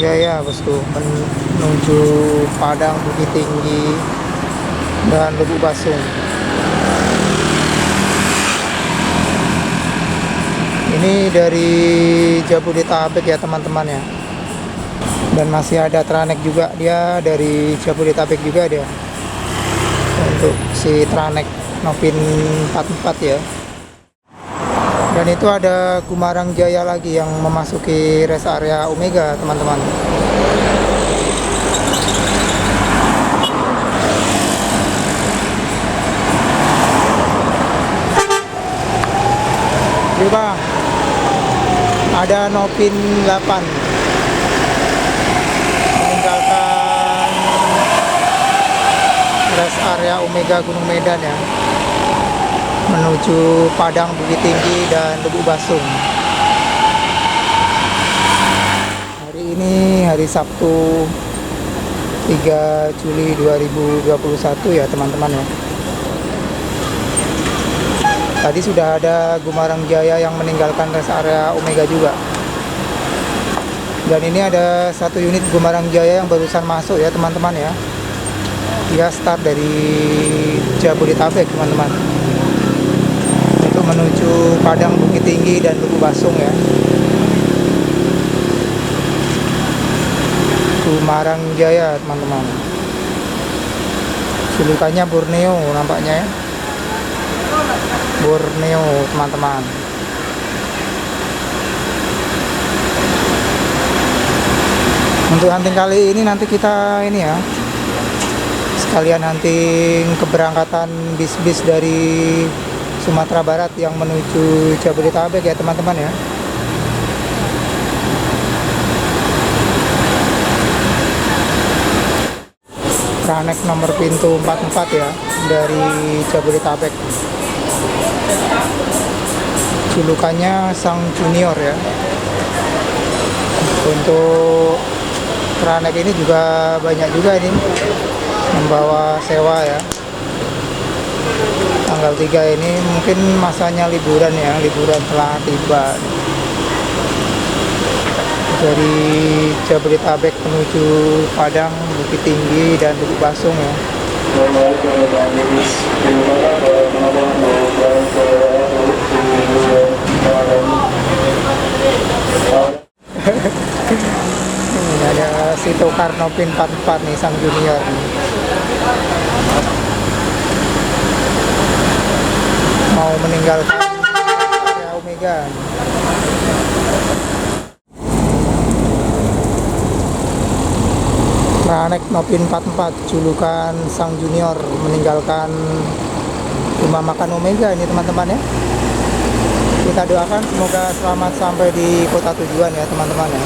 Jaya bosku, menuju Padang, Bukit Tinggi dan Lubuk Basung. Ini dari Jabodetabek ya teman-teman ya. Dan masih ada Tranek juga, dia dari Jabodetabek juga dia. Untuk si Tranek Novin 44 ya. Dan itu ada Gumarang Jaya lagi yang memasuki rest area Omega teman-teman. Ini bang, ada Novin 8 meninggalkan rest area Omega Gunung Medan ya, menuju Padang, Bukit Tinggi dan Lubuk Basung. Hari ini hari Sabtu 3 Juli 2021 ya teman-teman ya. Tadi sudah ada Gumarang Jaya yang meninggalkan rest area Omega juga. Dan ini ada satu unit Gumarang Jaya yang barusan masuk ya teman-teman ya. Dia start dari Jabodetabek teman-teman, itu menuju Padang, Bukit Tinggi dan Lubuk Basung ya. Gumarang Jaya teman-teman, julukannya Borneo nampaknya ya, Borneo teman-teman. Untuk hunting kali ini nanti kita ini ya, sekalian hunting keberangkatan bis-bis dari Sumatera Barat yang menuju Jabodetabek ya teman-teman ya. Tranek nomor pintu 44 ya, dari Jabodetabek. Julukannya Sang Junior ya. Untuk Tranek ini juga banyak juga ini membawa sewa ya. Tanggal 3 ini mungkin masanya liburan ya, liburan telah tiba. Dari Jabodetabek menuju Padang, Bukit Tinggi dan Lubuk Basung ya. Ini ada si Tokar Novin 44 nih, Sang Junior nih. Mau meninggalkan area Omega. Tranek Novin 44, julukan Sang Junior, meninggalkan rumah makan Omega ini teman-teman ya. Kita doakan semoga selamat sampai di kota tujuan ya teman-teman ya.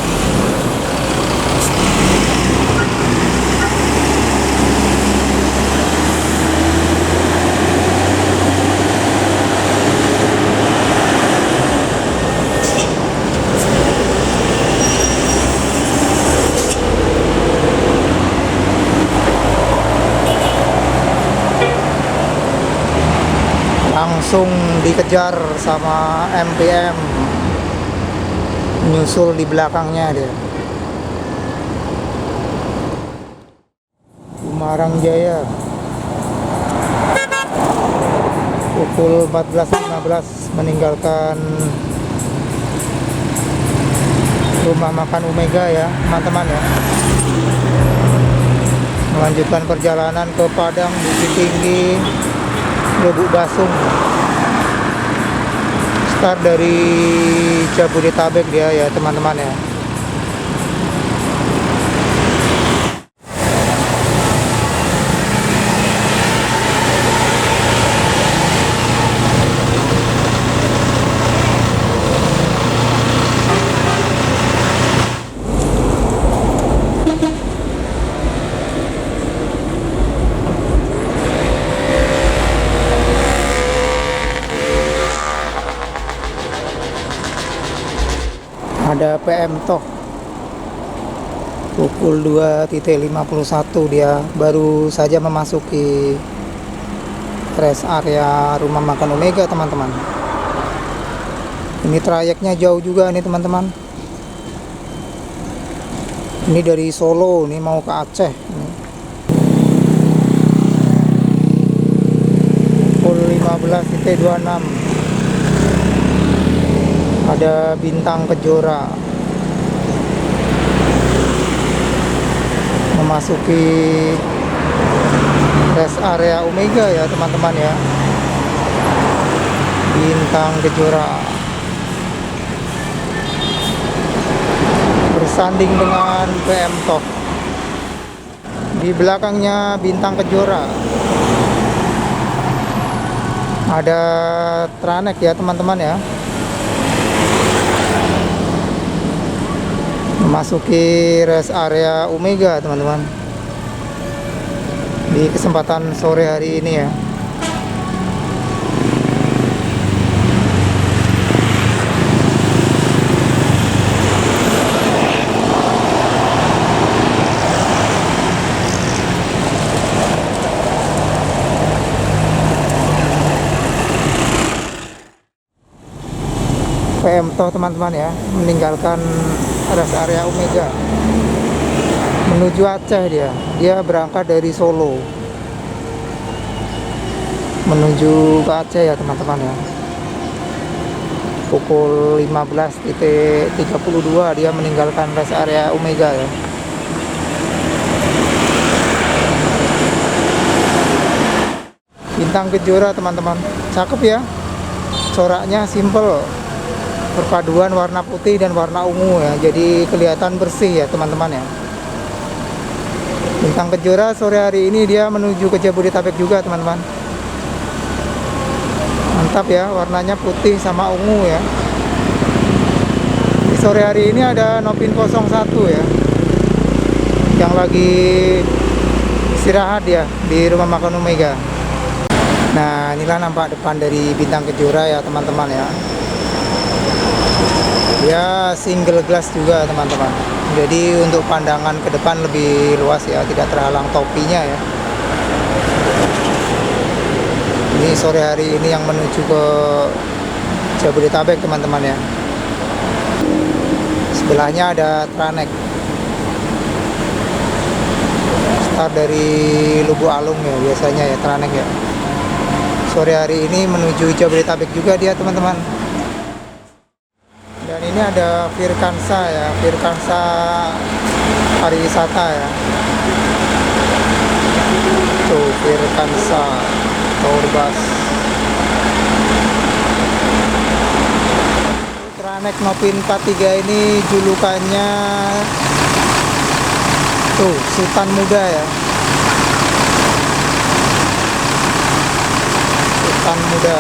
Langsung dikejar sama MPM, nyusul di belakangnya dia. Gumarang Jaya pukul 14.15 meninggalkan rumah makan Omega ya teman-teman ya, melanjutkan perjalanan ke Padang, Bukit Tinggi, Lubuk Basung. Start dari Jabodetabek dia ya teman-teman ya. Ada PM Toh pukul 2.51, dia baru saja memasuki rest area rumah makan Omega teman-teman. Ini trayeknya jauh juga nih teman-teman, Ini dari Solo, ini mau ke Aceh. Ini. Pukul 15.26. Ada bintang kejora memasuki rest area Omega ya teman-teman ya. Bintang kejora bersanding dengan PM Top. Di belakangnya bintang kejora ada Tranek ya teman-teman ya, memasuki rest area Omega teman-teman di kesempatan sore hari ini ya. PM Toh teman-teman ya, meninggalkan rest area Omega menuju Aceh. Dia berangkat dari Solo menuju ke Aceh ya teman-teman ya. Pukul 15.32 dia meninggalkan rest area Omega ya. Bintang kejora teman-teman, cakep ya, coraknya simple, perpaduan warna putih dan warna ungu ya, jadi kelihatan bersih ya teman-teman ya. Bintang kejora sore hari ini dia menuju ke Jabodetabek juga teman-teman. Mantap ya, warnanya putih sama ungu ya. Di sore hari ini ada Nopin 01 ya, yang lagi istirahat ya di rumah makan Omega. Nah, inilah nampak depan dari bintang kejora ya teman-teman ya. Dia single glass juga teman-teman, jadi untuk pandangan ke depan lebih luas ya, tidak terhalang topinya ya. Ini sore hari ini yang menuju ke Jabodetabek teman-teman ya. Sebelahnya ada Tranek, start dari Lubuk Alung ya biasanya ya Tranek ya. Sore hari ini menuju Jabodetabek juga dia teman-teman. Dan ini ada Firkansa ya, Firkansa pariwisata ya. Tuh Firkansa Tour Bus. Tranek Nopin 43 ini julukannya tuh Sultan Muda ya. Sultan Muda,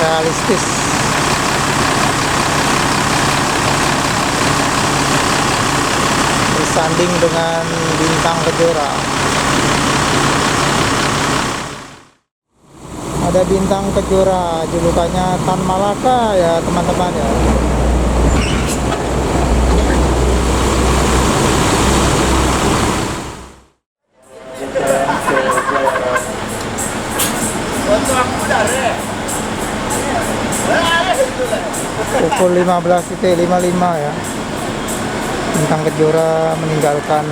realistis. Bersanding dengan bintang kejora. Ada bintang kejora, julukannya Tan Malaka ya teman-teman ya. Pukul 15.55 ya. Bintang kejora meninggalkan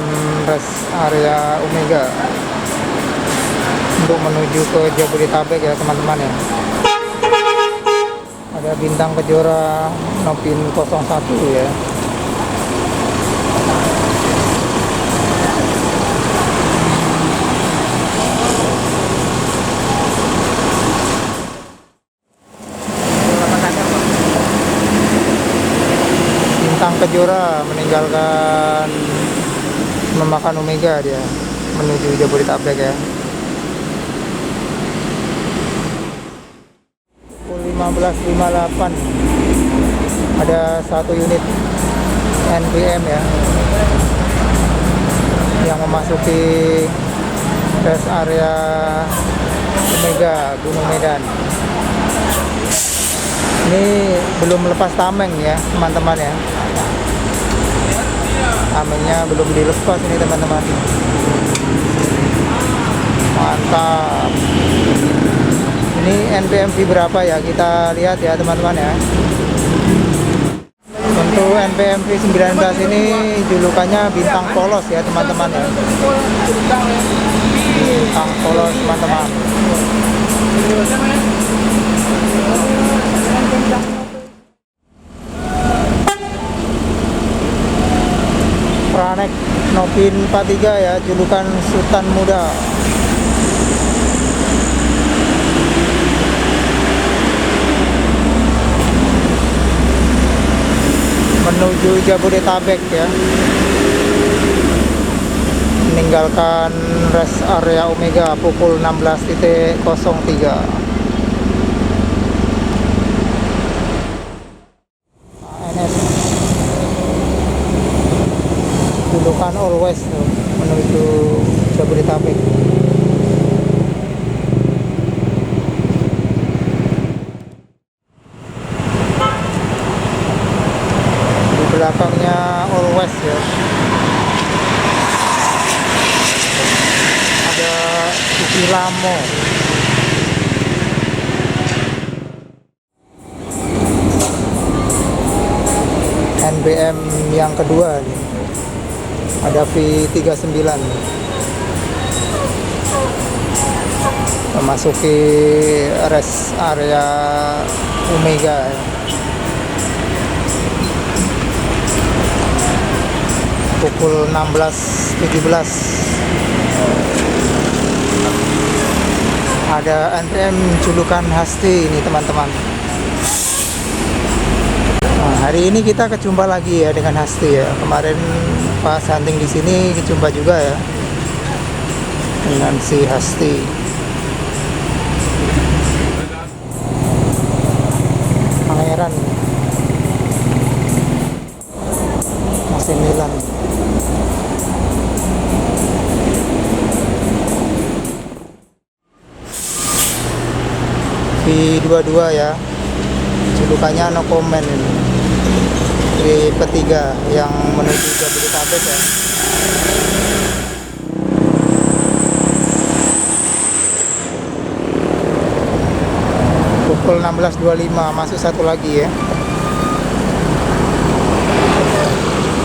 rest area Omega untuk menuju ke Jabodetabek ya teman-teman ya. Ada bintang kejora Nopin 01 ya. Bintang kejora meninggalkan memakan Omega, dia menuju Jabodetabek ya. Pukul 15.58 ada satu unit NPM ya yang memasuki rest area Omega Gunung Medan. Ini belum lepas tameng ya teman-teman ya. Tamengnya belum dilepas ini teman-teman. Mantap. Ini NPM berapa ya, kita lihat ya teman-teman ya. Untuk Untuk NPM V19 ini julukannya bintang polos ya teman-teman ya. Bintang polos teman-teman. Pranek Novin 43 ya, julukan Sultan Muda. Menuju Jabodetabek ya, meninggalkan rest area Omega pukul 16.03. ANS julukan Always tuh, menuju Jabodetabek. Belakangnya Always ya, ada Susilamo. NBM yang kedua nih, ada V39 memasuki rest area Omega ya. Pukul 16.17 ada NPM julukan Hasti ini teman-teman. Nah, hari ini kita kejumpa lagi ya dengan Hasti ya. Kemarin pas hunting di sini kejumpa juga ya dengan si Hasti. Pangeran masih Milan. V22 ya, julukannya No Comment ini. Trip ketiga yang menuju Jabodetabek ya. Pukul 16.25 masuk satu lagi ya.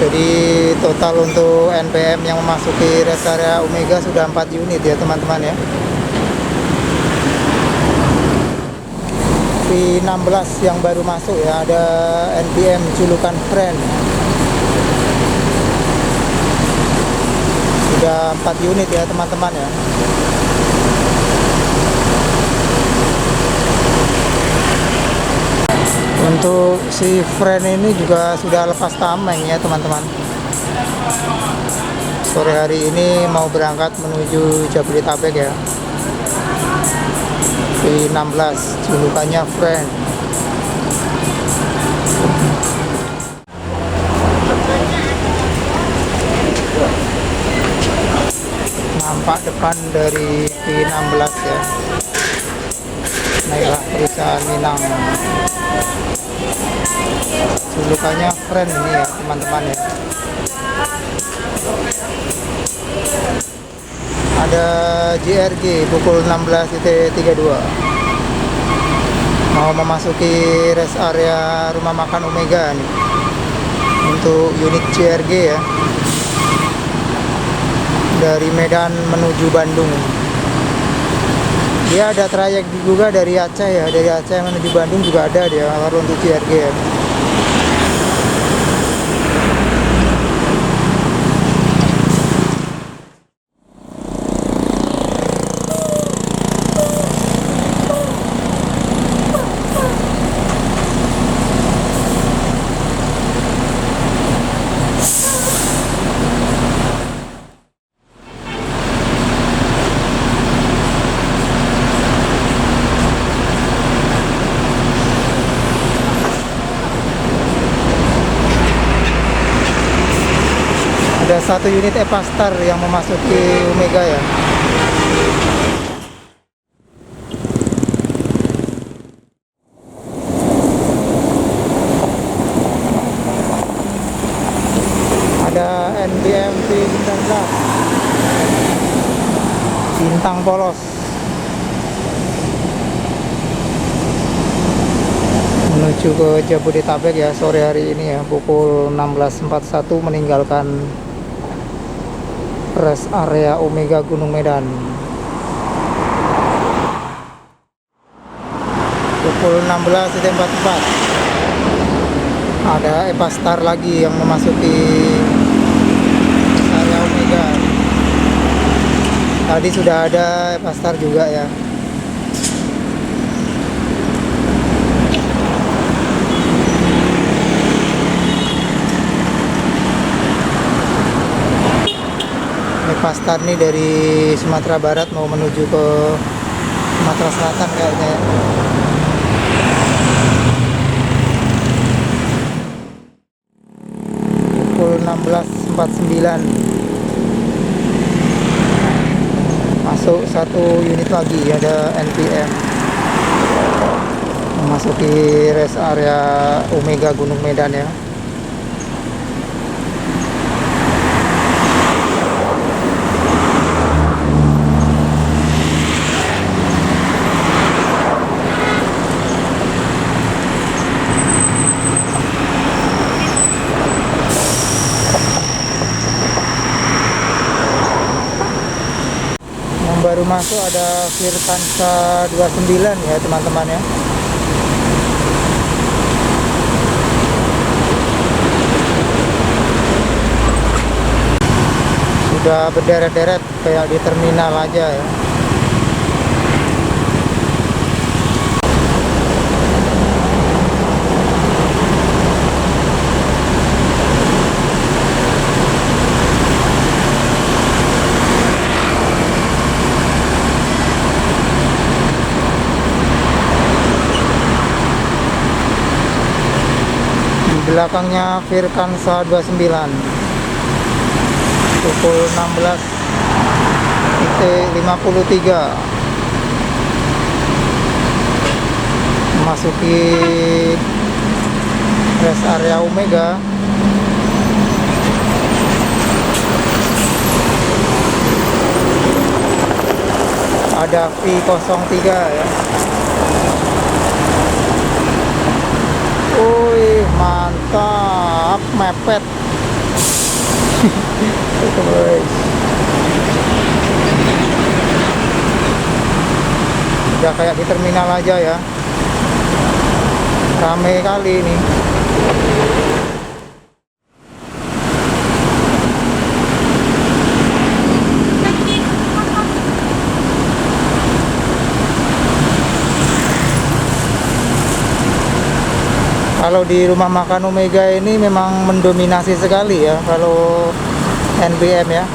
Jadi total untuk NPM yang memasuki rest area Omega sudah 4 unit ya teman-teman ya. V16 yang baru masuk ya, ada NPM julukan Friend. Sudah 4 unit ya teman-teman ya. Untuk si Friend ini juga sudah lepas tameng ya teman-teman. Sore hari ini mau berangkat menuju Jabodetabek ya. V16 julukannya Friend. Nampak depan dari V16 ya. Naiklah perusahaan Minang. Julukannya Friend ini ya teman-teman ya. Ada JRG pukul 16.32 mau memasuki rest area rumah makan Omega nih. Untuk unit JRG ya, dari Medan menuju Bandung. Dia ada trayek juga dari Aceh ya, dari Aceh menuju Bandung juga ada dia kalau untuk JRG ya. Ada satu unit Epastar yang memasuki Omega ya. Ada NBM V19 bintang polos menuju menuju ke Jabodetabek ya sore hari ini ya, pukul 16.41 meninggalkan rest area Omega Gunung Medan. Pukul 16.44 ada Epastar lagi yang memasuki area Omega. Tadi sudah ada Epastar juga ya. Epastar nih dari Sumatera Barat mau menuju ke Sumatera Selatan kayaknya ya. Pukul 16.49 masuk satu unit lagi, ada NPM memasuki rest area Omega Gunung Medan ya. Baru masuk ada Virkansa 29 ya teman-teman ya. Sudah berderet-deret kayak di terminal aja ya. Belakangnya Virkansa 29 pukul 16.53 memasuki rest area Omega. Ada V03 ya. Wih, mantap, mepet. Udah kayak di terminal aja ya. Rame kali ini. Kalau di rumah makan Omega ini memang mendominasi sekali ya kalau NPM ya.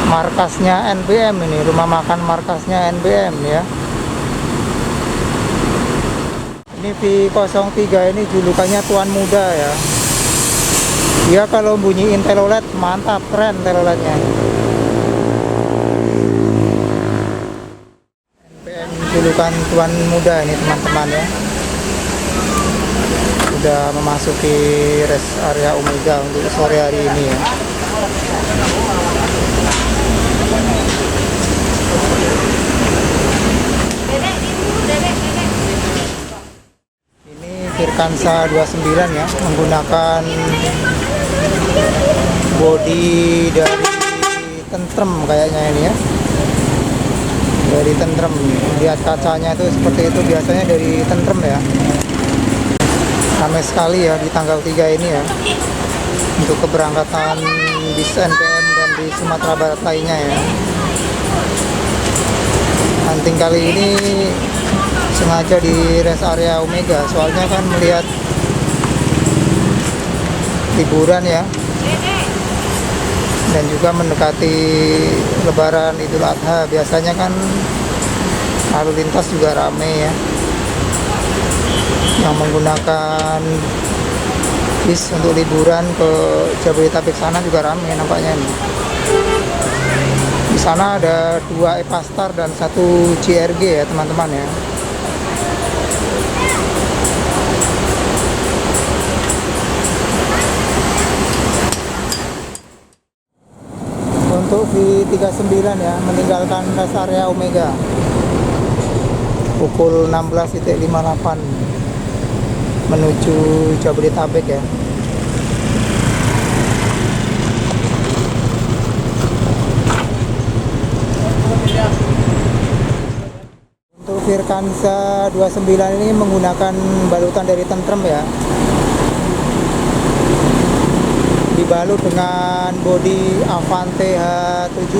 Markasnya NPM ini, rumah makan markasnya NPM ya. Ini V03 ini julukannya Tuan Muda ya. Dia kalau bunyiin telolet mantap, keren teloletnya. Julukan Tuan Muda ini teman-teman ya. Sudah memasuki rest area Omega untuk sore hari ini ya. Ini Virkansa 29 ya, menggunakan bodi dari Tentrem kayaknya ini ya. Dari Tentrem, lihat kacanya itu seperti itu, biasanya dari Tentrem ya. Ramai sekali ya di tanggal 3 ini ya untuk keberangkatan bis NPM dan di Sumatera Barat lainnya ya. Hunting kali ini sengaja di rest area Omega, soalnya kan melihat liburan ya, dan juga mendekati Lebaran Idul Adha, biasanya kan lalu lintas juga ramai ya, yang menggunakan bis untuk liburan ke Jabodetabek sana juga ramai nampaknya nih. Di sana ada 2 Epastar dan 1 CRG ya teman-teman ya. Untuk V39 ya, meninggalkan rest area Omega. pukul 16.58 menuju Jabodetabek ya. Untuk Virkansa 29 ini menggunakan balutan dari Tentrem ya, dibalut dengan bodi Avante H7.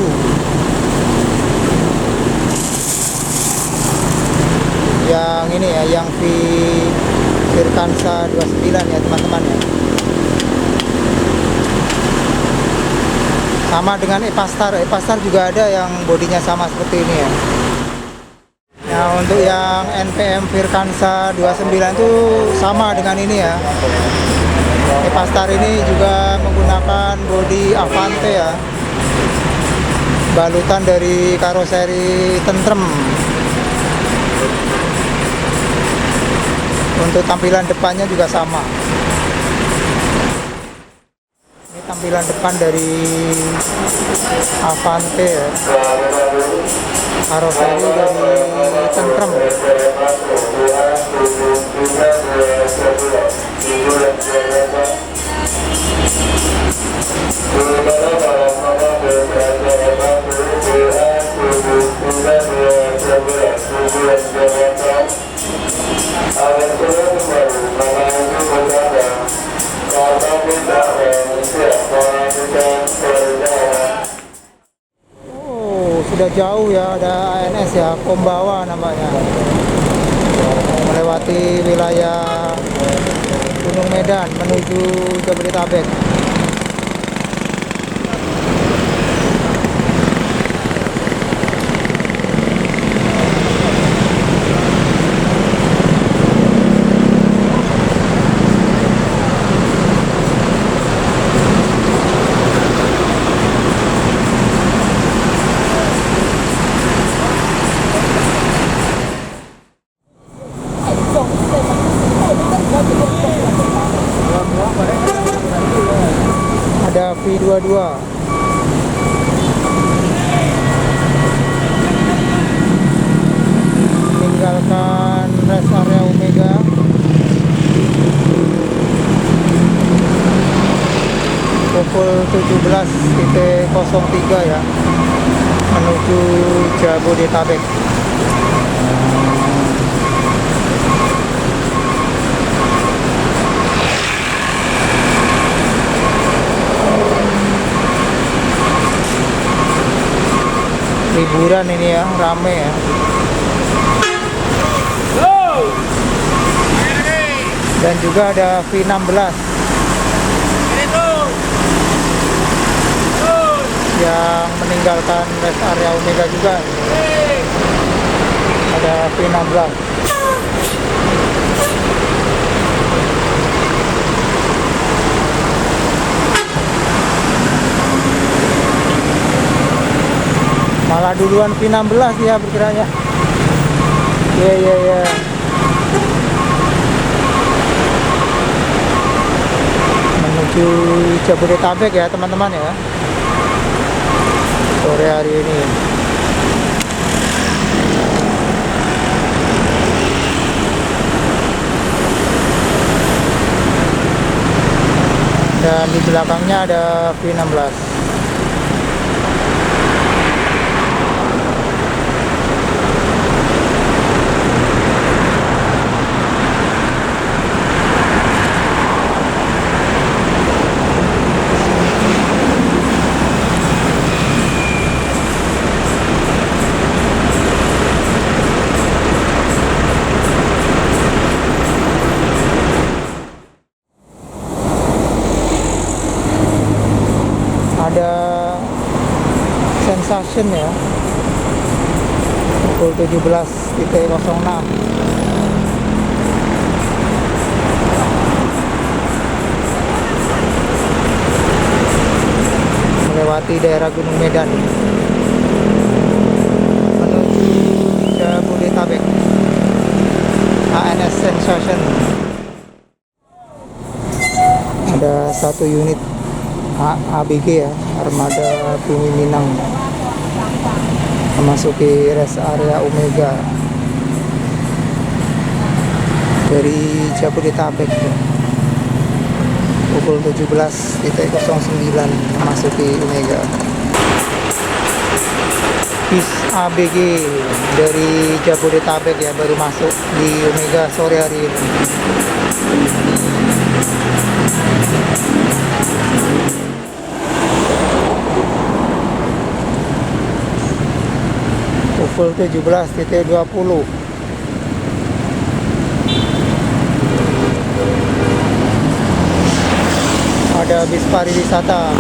Yang ini ya, yang Virkansa 29 ya teman-teman ya. Sama dengan Epastar juga ada yang bodinya sama seperti ini ya. Nah, untuk yang NPM Virkansa 29 itu sama dengan ini ya. Epastar ini juga menggunakan bodi Avante ya, balutan dari karoseri Tentrem. Untuk tampilan depannya juga sama. Ini tampilan depan dari Avante ya, karoseri dari Tentrem. Sudah jauh ya, ada ANS ya, Kombawa namanya, melewati wilayah Gunung Medan menuju Jabodetabek. Ada V22 meninggalkan rest area Omega pukul 17.03 ya, menuju Jabodetabek. Liburan ini ya, rame ya. Dan juga ada V16 yang meninggalkan rest area Omega juga. Ada V16. Malah duluan V16 ya berkiranya. Iya. Menuju Jabodetabek ya teman-teman ya, sore hari ini. Dan di belakangnya ada V16. Ada Sensation ya, pukul 17.06 melewati daerah Gunung Medan menuju Jabodetabek. ANS Sensation. Ada satu unit ABG ya, armada Bumi Minang, memasuki rest area Omega. dari Jabodetabek ya. Pukul 17.09 memasuki Omega. Bis ABG dari Jabodetabek ya, baru masuk di Omega sore hari ini. Pukul 17.20. Ada bis pariwisata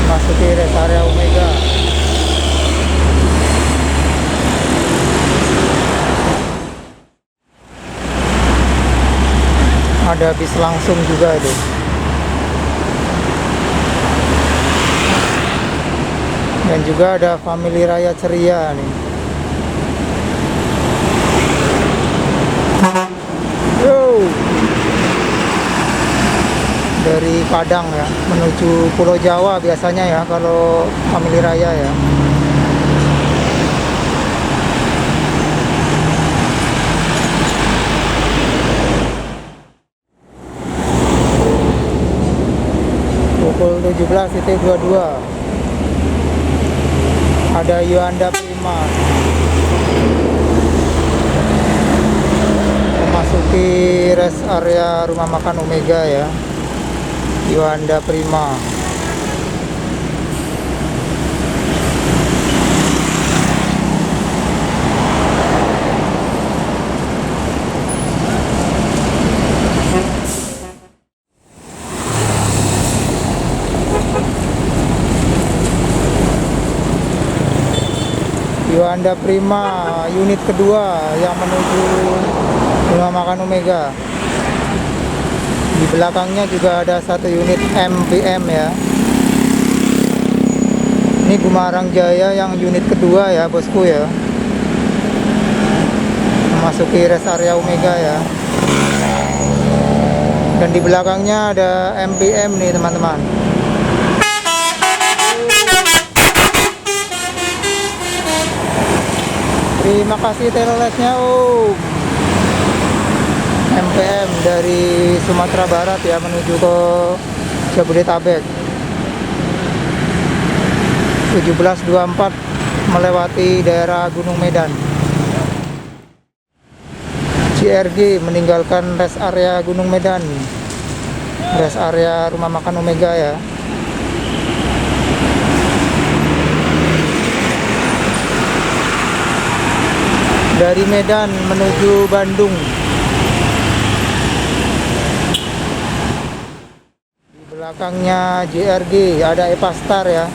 masuki rest area Omega. Ada bis langsung juga itu. Dan juga ada Family Raya Ceria nih. Yo. Dari Padang ya menuju Pulau Jawa biasanya ya kalau Family Raya ya. Pukul 17.22 ada Yuanda Prima memasuki rest area rumah makan Omega ya. Yuanda Prima. Yuanda Prima unit kedua yang menuju rumah makan Omega. Di belakangnya juga ada satu unit MPM ya. Ini Gumarang Jaya yang unit kedua ya bosku ya, memasuki rest area Omega ya. Dan di belakangnya ada MPM nih teman-teman. Terima kasih telolesnya Om. MPM dari Sumatera Barat ya menuju ke Jabodetabek. 17.24 melewati daerah Gunung Medan. JRG meninggalkan rest area Gunung Medan, rest area rumah makan Omega ya. Dari Medan menuju Bandung. Belakangnya JRG ada Epastar ya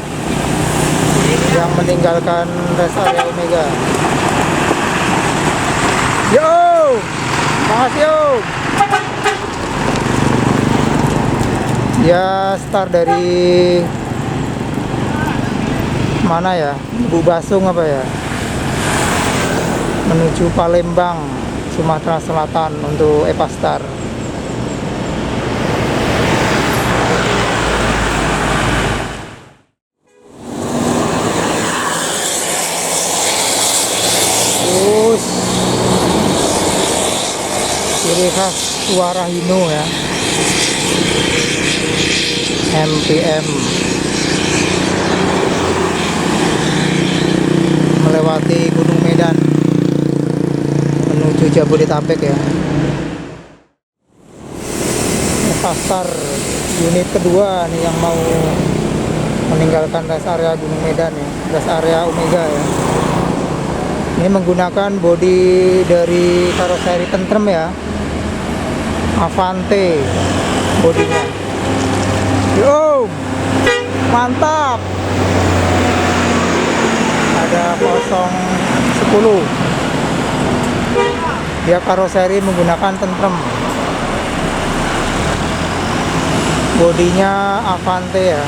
yang meninggalkan rest area Omega. Yo, makasih yo. Ya start dari mana ya? Bu Basung apa ya? Menuju Palembang, Sumatera Selatan untuk Epastar. Ciri khas suara Hino ya, MPM melewati Gunung Medan menuju Jabodetabek ya. Pasar unit kedua nih yang mau meninggalkan rest area Gunung Medan ya, rest area Omega ya. Ini menggunakan bodi dari karoseri Tentrem ya, Avante bodinya. Yo, mantap. Ada 010. Dia karoseri menggunakan Tentrem. Bodinya Avante ya.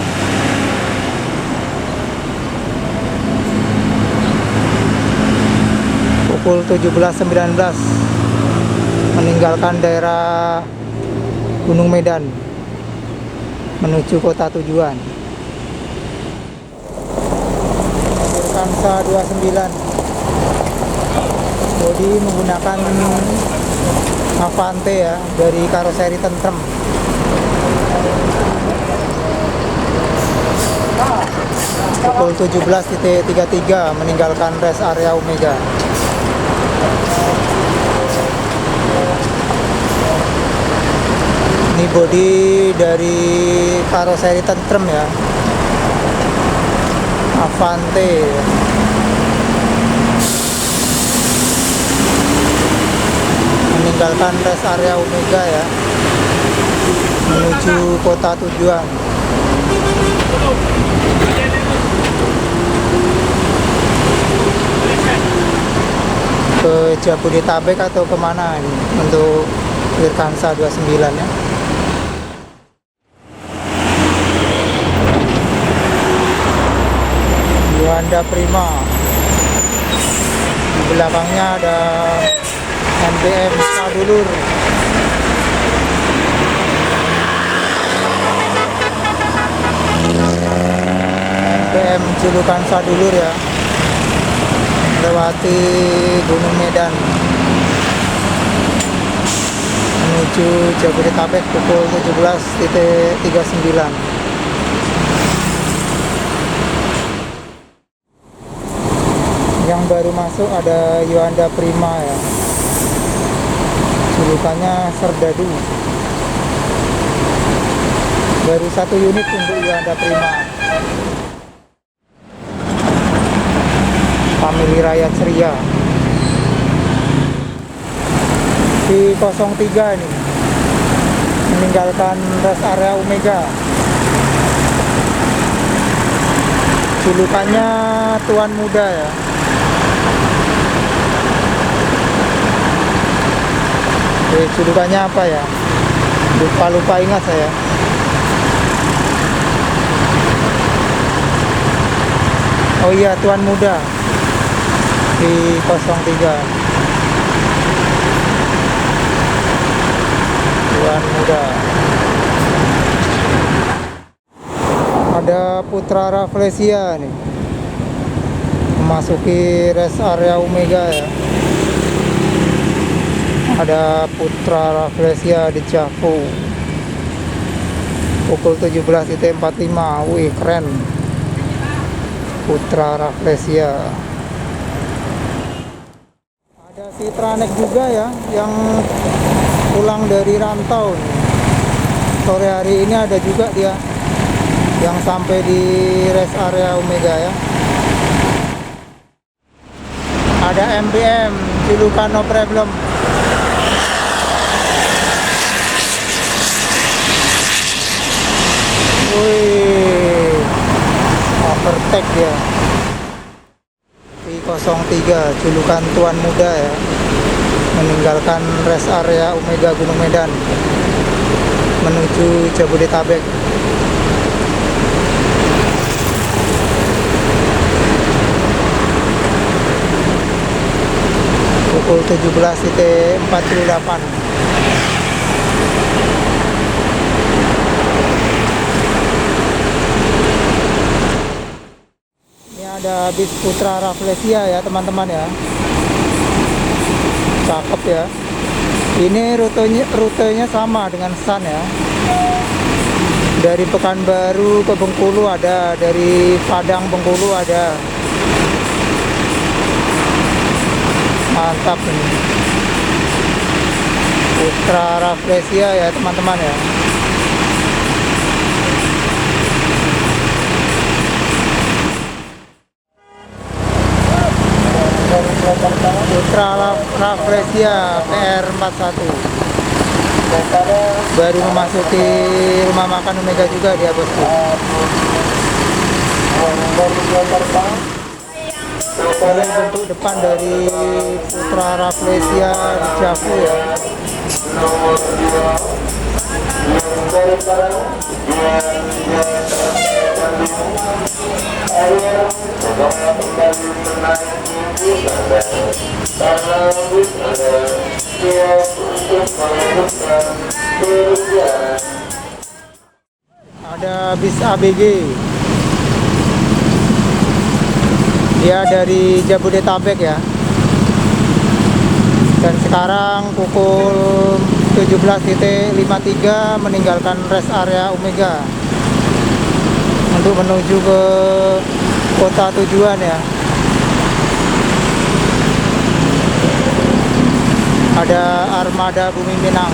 Pukul 17.19 meninggalkan daerah Gunung Medan menuju kota tujuan. Kansa 29 bodi menggunakan Avante ya, dari karoseri Tentrem. Pukul 17.33 meninggalkan rest area Omega. Ini bodi dari karoseri Tentrem ya, Avante. Meninggalkan rest area Omega ya, menuju kota tujuan. Ke Jabodetabek atau kemana ini untuk Wirkansa 29 ya. Yuanda Prima, di belakangnya ada NBM Sadulur. NBM julukan Sadulur ya, lewati Gunung Medan menuju Jabodetabek pukul 17.39. Yang baru masuk ada Yuanda Prima ya, julukannya Serdadu. Baru 1 unit untuk Yuanda Prima. Family Rakyat Ceria. Di 03 ini meninggalkan rest area Omega. Julukannya Tuan Muda ya. Julukannya apa ya? Lupa ingat saya. Oh iya, Tuan Muda di 03. Tuan Muda. Ada Putra Rafflesia nih, memasuki rest area Omega ya. Ada Putra Rafflesia di Javo pukul 17.45. Wih, keren Putra Rafflesia. Ada si Tranek juga ya, yang pulang dari rantau nih. Sore hari ini ada juga dia yang sampai di rest area Omega ya. Ada MBM julukan No Problem. Wih, overtake ya. Di 03 julukan Tuan Muda ya, meninggalkan rest area Omega Gunung Medan menuju Jabodetabek. Pukul 17.48. Ada bis Putra Rafflesia ya teman-teman ya, cakep ya. Ini rutenya sama dengan Sun ya, dari Pekanbaru ke Bengkulu ada, dari Padang Bengkulu ada. Mantap ini Putra Rafflesia ya teman-teman ya. Putra Rafflesia PR41 baru memasuki rumah makan Omega juga dia bosku. Ini bentuk depan dari Putra Rafflesia di Javo ya. Ada bis ABG, dia dari Jabodetabek ya, Dan sekarang pukul 17.53 meninggalkan rest area Omega untuk menuju ke kota tujuan ya. Ada armada Bumi Minang.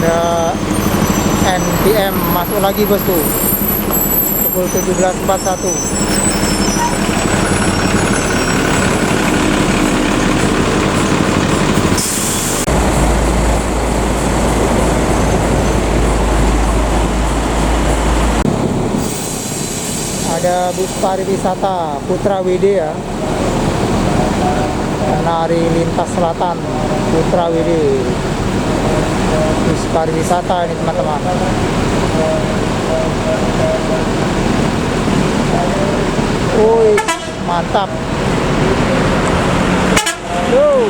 Ada NPM masuk lagi bos tuh, pukul 17.41. Ada bus pariwisata Putra WD ya, menari lintas selatan Putra WD. Bus pariwisata ini teman-teman. Woi, mantap. Yo.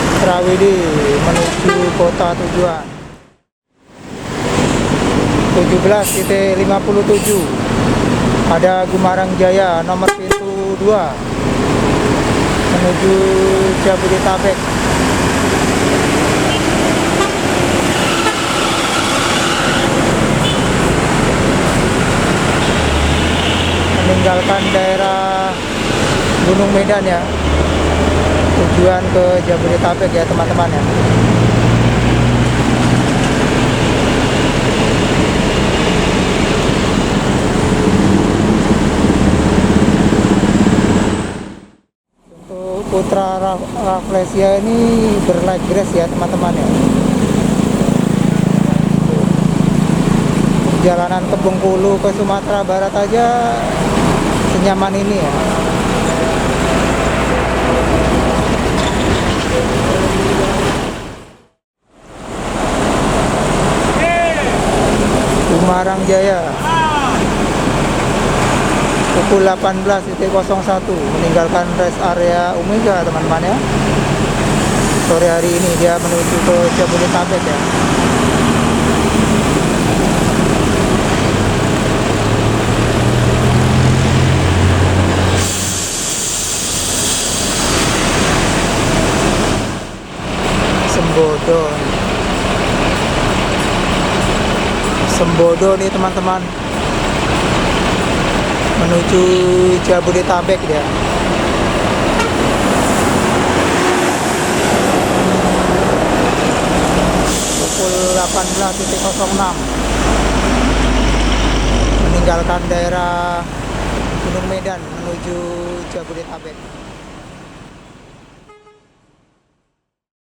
Putra WD menuju kota tujuan. 17.57 ada Gumarang Jaya nomor pintu 2 menuju Jabodetabek. Meninggalkan daerah Gunung Medan ya, tujuan ke Jabodetabek ya teman-teman ya. Putra Rafflesia ini berlight grass ya teman-teman ya. Jalanan ke Bengkulu ke Sumatera Barat aja senyaman ini ya. Gumarang Jaya pukul 18.01 meninggalkan rest area Omega teman-teman ya. Sore hari ini dia menuju ke Jabodetabek ya. Sembodo nih teman-teman, menuju Jabodetabek dia. Pukul 18.06 meninggalkan daerah Gunung Medan menuju Jabodetabek.